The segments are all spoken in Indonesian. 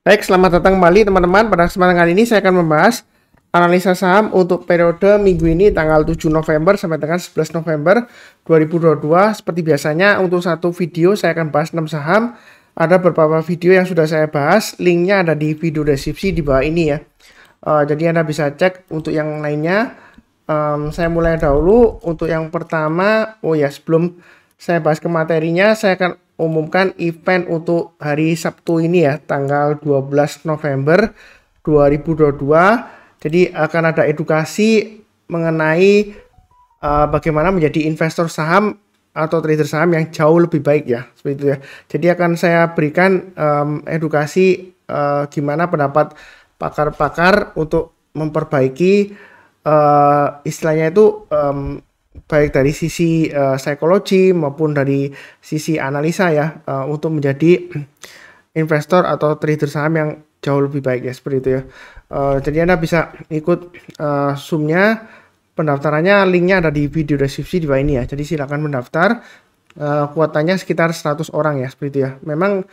Baik, selamat datang kembali teman-teman. Pada kesempatan kali ini saya akan membahas analisa saham untuk periode minggu ini tanggal 7 November sampai dengan 11 November 2022. Seperti biasanya untuk satu video saya akan bahas 6 saham. Ada beberapa video yang sudah saya bahas, linknya ada di video deskripsi di bawah ini ya. Jadi Anda bisa cek untuk yang lainnya. Saya mulai dahulu untuk yang pertama. Sebelum saya bahas ke materinya, saya akan umumkan event untuk hari Sabtu ini ya, tanggal 12 November 2022. Jadi akan ada edukasi mengenai bagaimana menjadi investor saham atau trader saham yang jauh lebih baik ya, seperti itu ya. Jadi akan saya berikan edukasi gimana pendapat pakar-pakar untuk memperbaiki istilahnya itu baik dari sisi psikologi maupun dari sisi analisa ya, untuk menjadi investor atau trader saham yang jauh lebih baik ya, seperti itu ya. Jadi Anda bisa ikut Zoom-nya, pendaftarannya linknya ada di video deskripsi di bawah ini ya. Jadi silakan mendaftar. Kuotanya sekitar 100 orang ya, seperti itu ya. Memang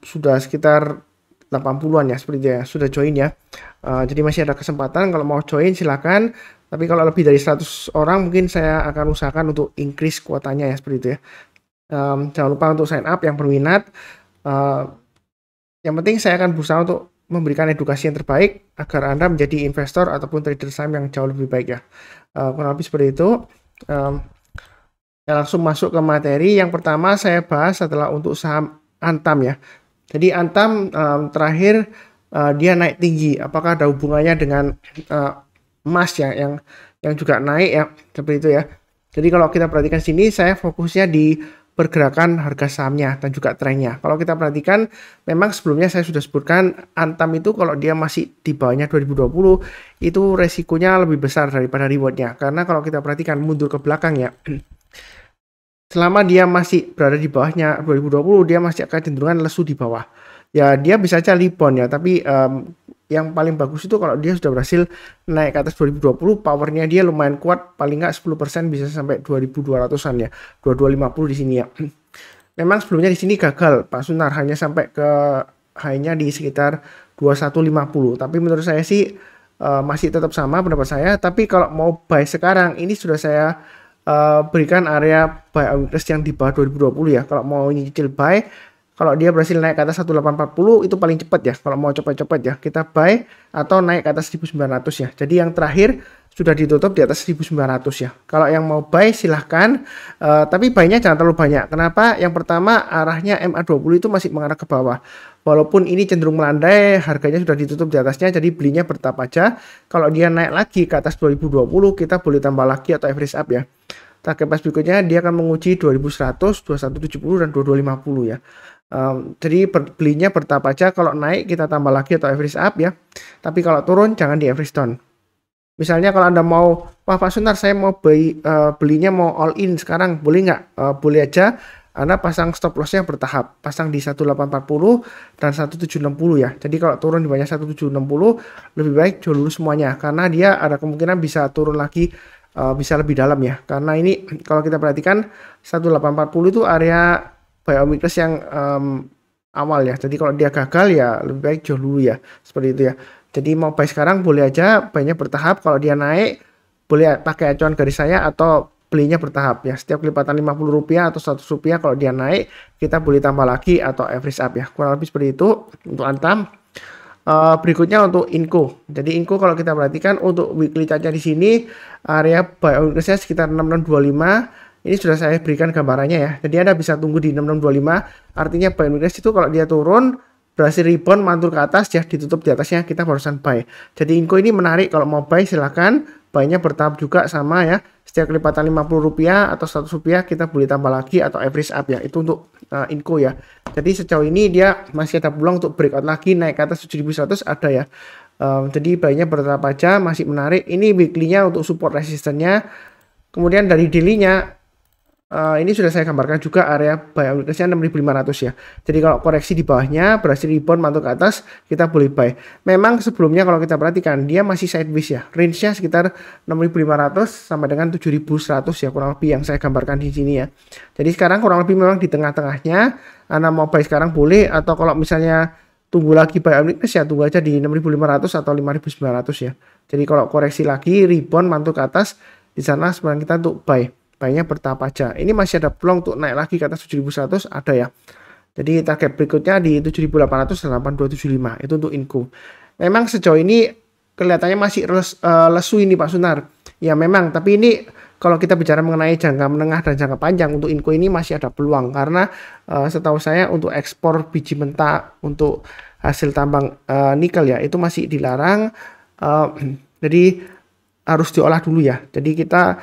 sudah sekitar 80-an ya, seperti itu ya, sudah join ya. Jadi masih ada kesempatan, kalau mau join silakan. Tapi kalau lebih dari 100 orang mungkin saya akan usahakan untuk increase kuotanya ya, seperti itu ya. Jangan lupa untuk sign up yang berminat. Yang penting saya akan berusaha untuk memberikan edukasi yang terbaik agar Anda menjadi investor ataupun trader saham yang jauh lebih baik ya. Kurang lebih seperti itu. Ya, langsung masuk ke materi. Yang pertama saya bahas adalah untuk saham Antam ya. Jadi Antam terakhir dia naik tinggi. Apakah ada hubungannya dengan emas ya, yang juga naik ya, seperti itu ya. Jadi kalau kita perhatikan sini, saya fokusnya di pergerakan harga sahamnya dan juga trennya. Kalau kita perhatikan, memang sebelumnya saya sudah sebutkan Antam itu kalau dia masih di bawahnya 2020 itu resikonya lebih besar daripada rewardnya. Karena kalau kita perhatikan mundur ke belakang ya, selama dia masih berada di bawahnya 2020, dia masih akan cenderungan lesu di bawah. Ya dia bisa aja rebound ya, tapi yang paling bagus itu kalau dia sudah berhasil naik ke atas 2020, powernya dia lumayan kuat, paling nggak 10% bisa sampai 2200-an ya, 2250 di sini ya. Memang sebelumnya di sini gagal Pak Sunar, hanya sampai ke high-nya di sekitar 2150, tapi menurut saya sih masih tetap sama pendapat saya. Tapi kalau mau buy sekarang, ini sudah saya berikan area buy weakness yang di bawah 2020 ya. Kalau mau nyicil buy, kalau dia berhasil naik ke atas 1840 itu paling cepat ya. Kalau mau cepet-cepet ya, kita buy atau naik ke atas 1900 ya. Jadi yang terakhir sudah ditutup di atas 1900 ya. Kalau yang mau buy silahkan, tapi buy-nya jangan terlalu banyak. Kenapa? Yang pertama arahnya MA20 itu masih mengarah ke bawah. Walaupun ini cenderung melandai, harganya sudah ditutup di atasnya, jadi belinya bertahap aja. Kalau dia naik lagi ke atas 2020, kita boleh tambah lagi atau average up ya. Target price berikutnya dia akan menguji 2100, 2170 dan 2250 ya. Jadi belinya bertahap aja, kalau naik kita tambah lagi atau average up ya. Tapi kalau turun jangan di average down. Misalnya kalau Anda mau, wah Pak Sunar saya mau belinya mau all in sekarang, boleh nggak? Boleh aja. Anda pasang stop lossnya bertahap, pasang di 1840 dan 1760 ya. Jadi kalau turun di bawahnya 1760 lebih baik jual dulu semuanya, karena dia ada kemungkinan bisa turun lagi, bisa lebih dalam ya. Karena ini kalau kita perhatikan 1840 itu area buy weakness yang awal ya. Jadi kalau dia gagal ya lebih baik jual dulu ya, seperti itu ya. Jadi mau buy sekarang boleh aja, buy-nya bertahap. Kalau dia naik boleh pakai acuan garis saya atau belinya bertahap ya. Setiap kelipatan Rp50 atau Rp100 kalau dia naik kita boleh tambah lagi atau average up ya. Kurang lebih seperti itu untuk Antam. Berikutnya untuk Inco. Jadi Inco kalau kita perhatikan untuk weekly chart-nya di sini area buy weakness-nya sekitar 6625. Ini sudah saya berikan gambarannya ya. Jadi Anda bisa tunggu di 6625. Artinya buy weakness itu kalau dia turun berhasil rebound mantul ke atas ya, ditutup di atasnya kita barusan buy. Jadi Inco ini menarik, kalau mau buy silahkan. Buy-nya bertahap juga sama ya. Setiap kelipatan Rp50 atau Rp100 kita boleh tambah lagi atau average up ya. Itu untuk Inco ya. Jadi sejauh ini dia masih ada peluang untuk breakout lagi naik ke atas 7100 ada ya. Jadi buy-nya bertahap aja, masih menarik. Ini weekly-nya untuk support resistennya. Kemudian dari daily-nya ini sudah saya gambarkan juga area buy weakness-nya 6500 ya. Jadi kalau koreksi di bawahnya berhasil rebound mantul ke atas, kita boleh buy. Memang sebelumnya kalau kita perhatikan dia masih sideways ya. Range-nya sekitar 6500 sampai dengan 7100 ya, kurang lebih yang saya gambarkan di sini ya. Jadi sekarang kurang lebih memang di tengah-tengahnya. Anda mau buy sekarang boleh, atau kalau misalnya tunggu lagi buy on weakness ya tunggu aja di 6.500 atau 5.900 ya. Jadi kalau koreksi lagi rebound mantul ke atas, di sana sebenarnya kita untuk buy-nya bertahap aja. Ini masih ada peluang untuk naik lagi ke atas 7.100 ada ya. Jadi target berikutnya di 7.800 dan 8.275 itu untuk Inco. Memang sejauh ini kelihatannya masih lesu ini Pak Sunar. Ya memang, tapi ini kalau kita bicara mengenai jangka menengah dan jangka panjang untuk Inco ini masih ada peluang karena setahu saya untuk ekspor biji mentah untuk hasil tambang nikel ya itu masih dilarang, jadi harus diolah dulu ya. Jadi kita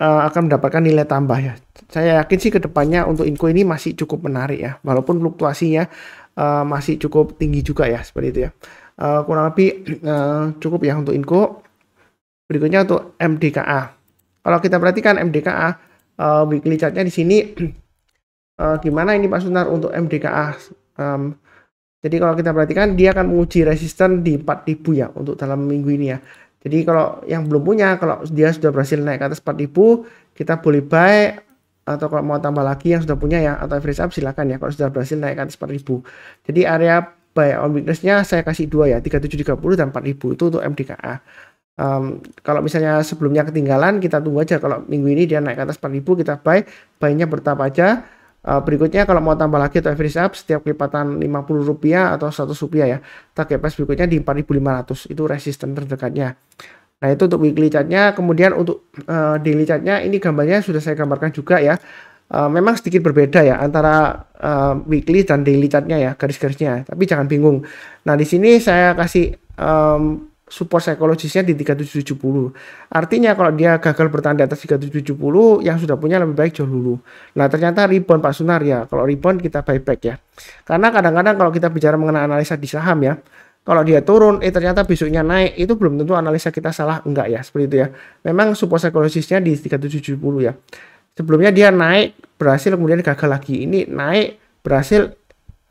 akan mendapatkan nilai tambah ya. Saya yakin sih kedepannya untuk Inco ini masih cukup menarik ya, walaupun fluktuasinya masih cukup tinggi juga ya seperti itu ya. Kurang lebih cukup ya untuk Inco. Berikutnya untuk MDKA. Kalau kita perhatikan MDKA weekly chartnya di sini gimana ini Pak Sunar untuk MDKA. Jadi kalau kita perhatikan dia akan menguji resisten di 4.000 ya untuk dalam minggu ini ya. Jadi kalau yang belum punya, kalau dia sudah berhasil naik ke atas 4.000, kita boleh buy, atau kalau mau tambah lagi yang sudah punya ya atau average up silakan ya kalau sudah berhasil naik ke atas 4.000. Jadi area buy on weakness-nya saya kasih dua ya, 3730 dan 4.000 itu untuk MDKA. Kalau misalnya sebelumnya ketinggalan kita tunggu aja, kalau minggu ini dia naik ke atas 4.000 kita buy-nya bertahap aja. Berikutnya kalau mau tambah lagi atau average up setiap kelipatan Rp50 atau Rp100 ya, target price berikutnya di 4.500 itu resisten terdekatnya. Nah itu untuk weekly chartnya. Kemudian untuk daily chartnya ini gambarnya sudah saya gambarkan juga ya. Memang sedikit berbeda ya antara weekly dan daily chartnya ya garis-garisnya, tapi jangan bingung. Nah di sini saya kasih support psikologisnya di 3770. Artinya kalau dia gagal bertahan di atas 3770, yang sudah punya lebih baik jual dulu. Nah ternyata rebound Pak Sunar ya. Kalau rebound kita buyback ya. Karena kadang-kadang kalau kita bicara mengenai analisa di saham ya, kalau dia turun, ternyata besoknya naik, itu belum tentu analisa kita salah, enggak ya, seperti itu ya. Memang support psikologisnya di 3770 ya. Sebelumnya dia naik, berhasil, kemudian gagal lagi. Ini naik, berhasil,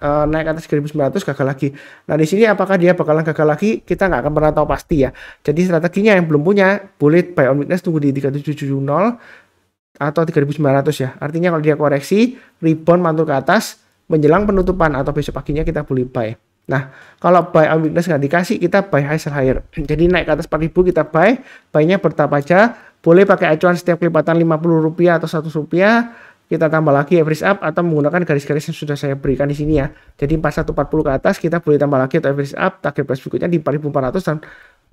naik ke atas 1.900 gagal lagi. Nah di sini apakah dia bakalan gagal lagi, kita nggak akan pernah tahu pasti ya. Jadi strateginya yang belum punya boleh buy on weakness tunggu di 3770 atau 3.900 ya. Artinya kalau dia koreksi rebound mantul ke atas menjelang penutupan atau besok paginya kita boleh buy. Nah kalau buy on weakness nggak dikasih, kita buy high sell higher. Jadi naik ke atas 4.000 kita buy-nya bertahap aja. Boleh pakai acuan setiap kelipatan Rp50 atau Rp100, kita tambah lagi average up atau menggunakan garis-garis yang sudah saya berikan di sini ya. Jadi 4140 ke atas kita boleh tambah lagi atau average up, target price berikutnya di 4.400 dan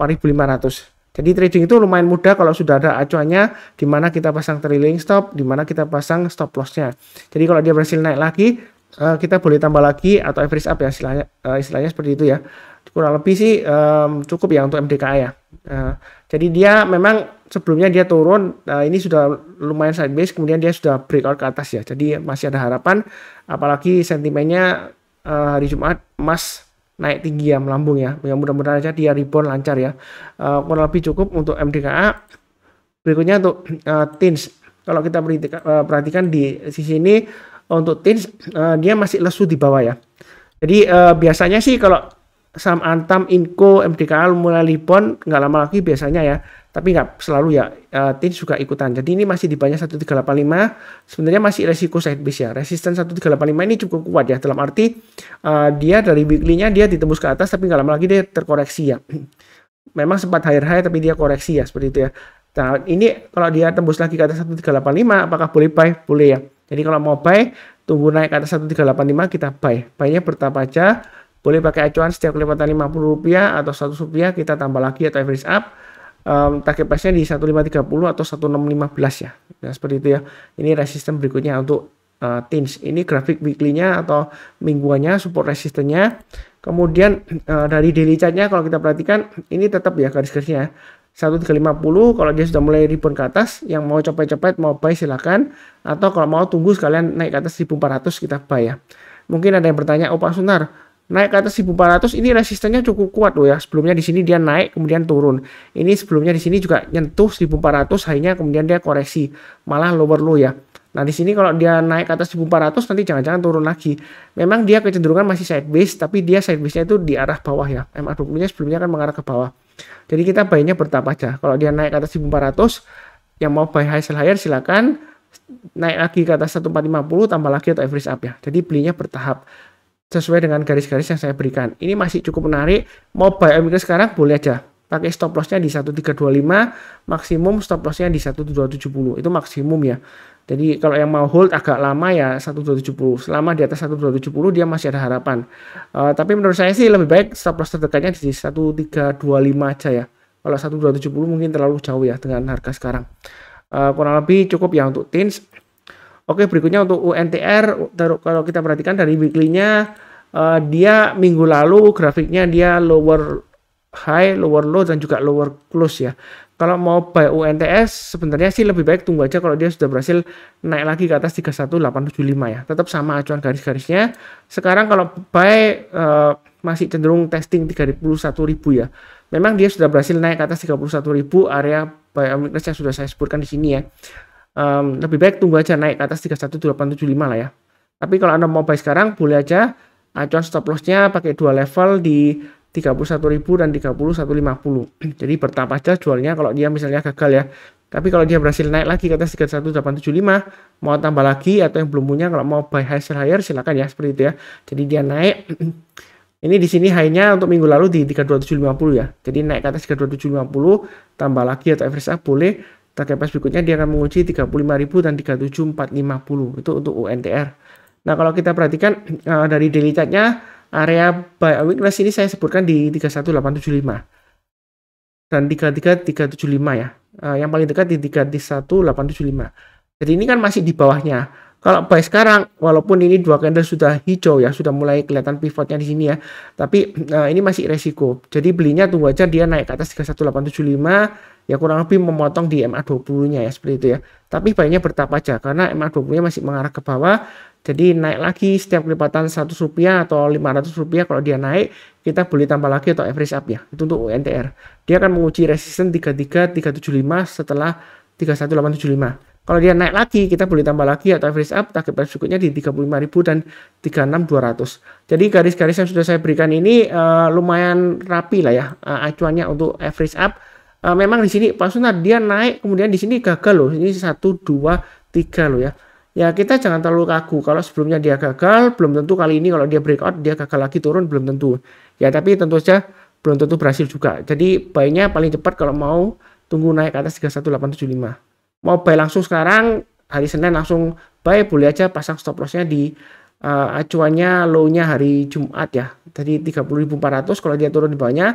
4.500. Jadi trading itu lumayan mudah kalau sudah ada acuannya, di mana kita pasang trailing stop, di mana kita pasang stop loss-nya. Jadi kalau dia berhasil naik lagi, kita boleh tambah lagi atau average up ya, istilahnya seperti itu ya. Kurang lebih sih cukup ya untuk MDKA ya. Jadi dia memang sebelumnya dia turun, ini sudah lumayan sideways, kemudian dia sudah breakout ke atas ya. Jadi masih ada harapan, apalagi sentimennya hari Jumat emas naik tinggi ya, melambung ya. Mudah-mudahan aja dia rebound lancar ya. Kurang lebih cukup untuk MDKA. Berikutnya untuk TINS. Kalau kita perhatikan di sisi ini untuk TINS dia masih lesu di bawah ya. Jadi biasanya sih kalau saham Antam, Inco, MDKA mulai rebound nggak lama lagi biasanya ya, tapi nggak selalu ya. TINS juga ikutan. Jadi ini masih di bawah 1385, sebenarnya masih resiko sideways ya. Resisten 1385 ini cukup kuat ya, dalam arti dia dari weekly-nya dia ditembus ke atas tapi nggak lama lagi dia terkoreksi ya. Memang sempat high tapi dia koreksi ya, seperti itu ya. Nah ini kalau dia tembus lagi ke atas 1385, apakah boleh buy? Boleh ya. Jadi kalau mau buy, tunggu naik ke atas 1385 kita buy. Buy-nya bertahap aja. Boleh pakai acuan setiap kelipatan Rp50 atau Rp100 kita tambah lagi atau average up. Target price-nya di 1530 atau 1615 ya. Nah, seperti itu ya. Ini resisten berikutnya untuk TINS. Ini grafik weekly-nya atau mingguannya support resistennya. Kemudian dari daily chart-nya kalau kita perhatikan ini tetap ya garis-garisnya 1350. Kalau dia sudah mulai rebound ke atas, yang mau cepet-cepet mau buy silakan, atau kalau mau tunggu sekalian naik ke atas 1400 kita buy ya. Mungkin ada yang bertanya, oh Pak Sunar, naik ke atas 1400 ini resistennya cukup kuat loh ya. Sebelumnya di sini dia naik kemudian turun. Ini sebelumnya di sini juga nyentuh 1400 high-nya kemudian dia koreksi malah lower low ya. Nah di sini kalau dia naik ke atas 1400 nanti jangan-jangan turun lagi. Memang dia kecenderungan masih sideways tapi dia sideways-nya itu di arah bawah ya. MA20-nya sebelumnya kan mengarah ke bawah. Jadi kita buy-nya bertahap aja. Kalau dia naik ke atas 1400 yang mau buy high sell higher silakan. Naik lagi ke atas 1450 tambah lagi atau average up ya. Jadi belinya bertahap. sesuai dengan garis-garis yang saya berikan. Ini masih cukup menarik. Mau buy on weekly sekarang boleh aja. Pakai stop lossnya di 1325, maksimum stop lossnya di 1270. Itu maksimum ya. Jadi kalau yang mau hold agak lama ya 1270. Selama di atas 1270 dia masih ada harapan. Tapi menurut saya sih lebih baik stop loss terdekatnya di 1325 aja ya. Kalau 1270 mungkin terlalu jauh ya dengan harga sekarang. Kurang lebih cukup ya untuk TINS. Oke, berikutnya untuk UNTR, kalau kita perhatikan dari weekly-nya, dia minggu lalu grafiknya dia lower high, lower low, dan juga lower close ya. Kalau mau buy UNTS, sebenarnya sih lebih baik tunggu aja kalau dia sudah berhasil naik lagi ke atas 31875 ya. Tetap sama acuan garis-garisnya. Sekarang kalau buy masih cenderung testing 31.000 ya. Memang dia sudah berhasil naik ke atas 31.000, area buy on weakness yang sudah saya sebutkan di sini ya. Lebih baik tunggu aja naik ke atas 31875 lah ya. Tapi kalau Anda mau buy sekarang boleh aja, acuan stop loss-nya pakai dua level di 31.000 dan 31.50. Jadi bertahap aja jualnya kalau dia misalnya gagal ya. Tapi kalau dia berhasil naik lagi ke atas 31875, mau tambah lagi atau yang belum punya kalau mau buy high sell higher silakan ya, seperti itu ya. Jadi dia naik ini di sini high-nya untuk minggu lalu di 32750 ya. Jadi naik ke atas 32750 tambah lagi atau average up boleh. Target price berikutnya dia akan menguji 35.000 dan 37450. Itu untuk UNTR. Nah, kalau kita perhatikan dari daily chart-nya, area buy on weakness ini saya sebutkan di 31875 dan 33375 ya. Yang paling dekat di 31875. Jadi ini kan masih di bawahnya. Kalau buy sekarang, walaupun ini dua candle sudah hijau ya, sudah mulai kelihatan pivotnya di sini ya, tapi ini masih resiko. Jadi belinya tunggu aja dia naik ke atas 31875, ya kurang lebih memotong di MA20-nya ya, seperti itu ya. Tapi buy-nya bertahap aja, karena MA20-nya masih mengarah ke bawah, jadi naik lagi setiap kelipatan 100 rupiah atau 500 rupiah kalau dia naik, kita boleh tambah lagi atau average up ya. Itu untuk UNTR. Dia akan menguji resisten 33375 setelah 31875. Kalau dia naik lagi, kita boleh tambah lagi atau average up, target price berikutnya di 35.000 dan 36.200. Jadi garis-garis yang sudah saya berikan ini lumayan rapi lah ya acuannya untuk average up. Memang di sini Pak Sunat dia naik, kemudian di sini gagal loh. Ini 1, 2, 3 loh ya. Ya kita jangan terlalu kaku. Kalau sebelumnya dia gagal, belum tentu kali ini kalau dia breakout dia gagal lagi turun, belum tentu. Ya tapi tentu saja belum tentu berhasil juga. Jadi buy-nya paling cepat kalau mau tunggu naik ke atas 31875. Mau buy langsung sekarang, hari Senin langsung buy, boleh aja pasang stop loss-nya di acuannya low-nya hari Jumat ya. Jadi 30.400, kalau dia turun di bawahnya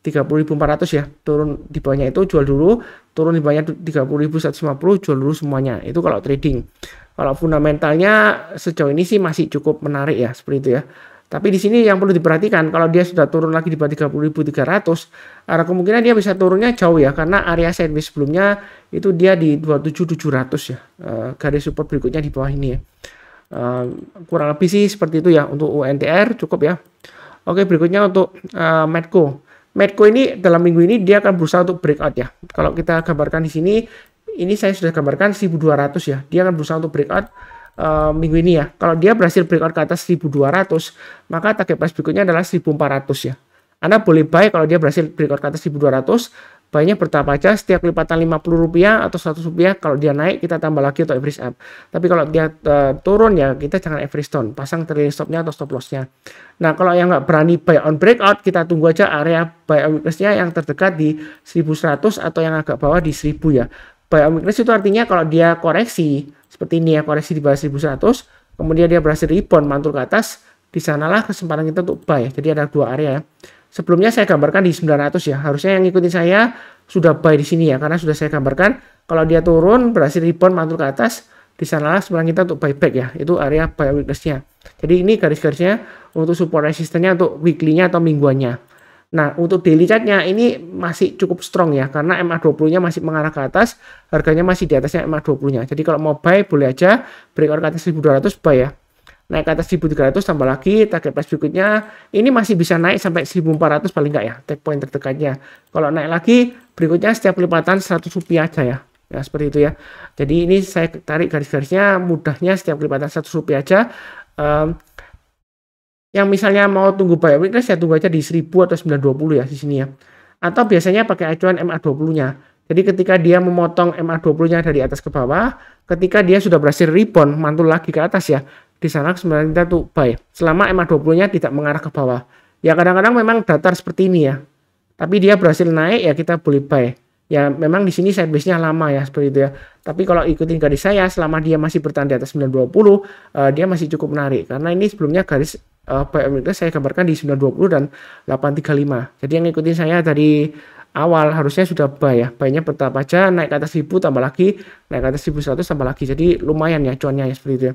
30.400 ya. Turun di bawahnya itu jual dulu, turun di bawahnya 30.150 jual dulu semuanya. Itu kalau trading. Kalau fundamentalnya sejauh ini sih masih cukup menarik ya, seperti itu ya. Tapi di sini yang perlu diperhatikan, kalau dia sudah turun lagi di bawah 30.300, ada kemungkinan dia bisa turunnya jauh ya, karena area sideways sebelumnya itu dia di 27.700 ya. Garis support berikutnya di bawah ini ya. Kurang lebih sih seperti itu ya untuk UNTR, cukup ya. Oke, berikutnya untuk Medco. Medco ini dalam minggu ini dia akan berusaha untuk breakout ya. Kalau kita gambarkan di sini, ini saya sudah gambarkan 1.200 ya. Dia akan berusaha untuk breakout minggu ini ya. Kalau dia berhasil breakout ke atas 1.200, maka target price berikutnya adalah 1.400 ya. Anda boleh buy kalau dia berhasil breakout ke atas 1.200, buy-nya bertahap aja, setiap kelipatan 50 rupiah atau 100 rupiah, kalau dia naik kita tambah lagi atau average up. Tapi kalau dia turun ya kita jangan average down, pasang trailing stop-nya atau stop loss-nya. Nah, kalau yang nggak berani buy on breakout, kita tunggu aja area buy on weakness-nya yang terdekat di 1.100 atau yang agak bawah di 1.000 ya. Buy on weakness itu artinya kalau dia koreksi seperti ini ya, koreksi di bawah 1.100, kemudian dia berhasil rebound mantul ke atas, di sanalah kesempatan kita untuk buy. Jadi ada dua area ya. Sebelumnya saya gambarkan di 900 ya. Harusnya yang ngikutin saya sudah buy di sini ya, karena sudah saya gambarkan kalau dia turun berhasil rebound mantul ke atas, di sanalah sebenarnya kita untuk buyback ya. Itu area buy weakness-nya. Jadi ini garis-garisnya untuk support resistennya untuk weekly-nya atau mingguannya. Nah, untuk daily chart-nya ini masih cukup strong ya, karena MA20-nya masih mengarah ke atas, harganya masih di atasnya MA20-nya. Jadi kalau mau buy boleh aja breakout ke atas 1.200 buy ya. Naik ke atas 1.300 tambah lagi, target price berikutnya ini masih bisa naik sampai 1.400 paling enggak ya, take point terdekatnya. Kalau naik lagi berikutnya setiap kelipatan 100 rupiah aja ya. Ya seperti itu ya. Jadi ini saya tarik garis-garisnya, mudahnya setiap kelipatan 100 rupiah aja. Yang misalnya mau tunggu buy weakness ya tunggu aja di 1000 atau 920 ya di sini ya. Atau biasanya pakai acuan MA20-nya. Jadi ketika dia memotong MA20-nya dari atas ke bawah, ketika dia sudah berhasil rebound mantul lagi ke atas ya, di sana sebenarnya kita tuh buy. Selama MA20-nya tidak mengarah ke bawah. Ya kadang-kadang memang datar seperti ini ya. Tapi dia berhasil naik ya kita boleh buy. Ya memang di sini sideways-nya lama ya seperti itu ya. Tapi kalau ikutin garis saya selama dia masih bertahan di atas 920 dia masih cukup menarik karena ini sebelumnya garis buy saya gambarkan di 920 dan 835. Jadi yang ngikutin saya dari awal harusnya sudah buy ya. Buy-nya bertahap aja naik ke atas 1000 tambah lagi, naik ke atas 1100 tambah lagi. Jadi lumayan ya cuannya ya seperti itu ya.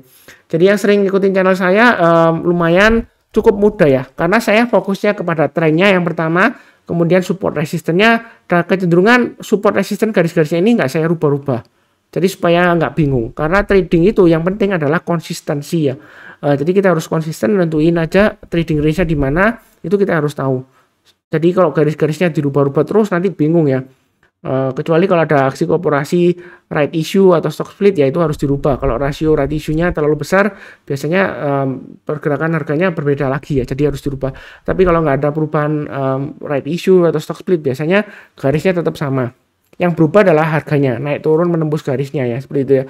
Jadi yang sering ngikutin channel saya lumayan cukup mudah ya. Karena saya fokusnya kepada trennya yang pertama, kemudian support resistennya, dan kecenderungan support resisten garis-garisnya ini nggak saya rubah-rubah. Jadi supaya nggak bingung. Karena trading itu yang penting adalah konsistensi ya. Jadi kita harus konsisten nentuin aja trading range-nya di mana, itu kita harus tahu. Jadi kalau garis-garisnya dirubah-rubah terus nanti bingung ya. Kecuali kalau ada aksi korporasi right issue atau stock split ya itu harus dirubah. Kalau rasio right issue-nya terlalu besar biasanya pergerakan harganya berbeda lagi ya, jadi harus dirubah. Tapi kalau nggak ada perubahan right issue atau stock split biasanya garisnya tetap sama. Yang berubah adalah harganya naik turun menembus garisnya ya seperti itu ya.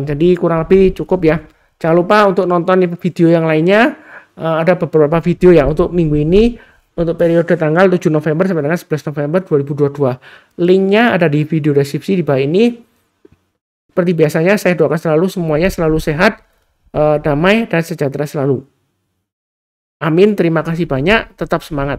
Jadi kurang lebih cukup ya. Jangan lupa untuk nonton video yang lainnya. Ada beberapa video ya untuk minggu ini. Untuk periode tanggal 7 November sampai dengan 11 November 2022. Linknya ada di video deskripsi di bawah ini. Seperti biasanya saya doakan selalu semuanya selalu sehat, damai, dan sejahtera selalu. Amin, terima kasih banyak, tetap semangat.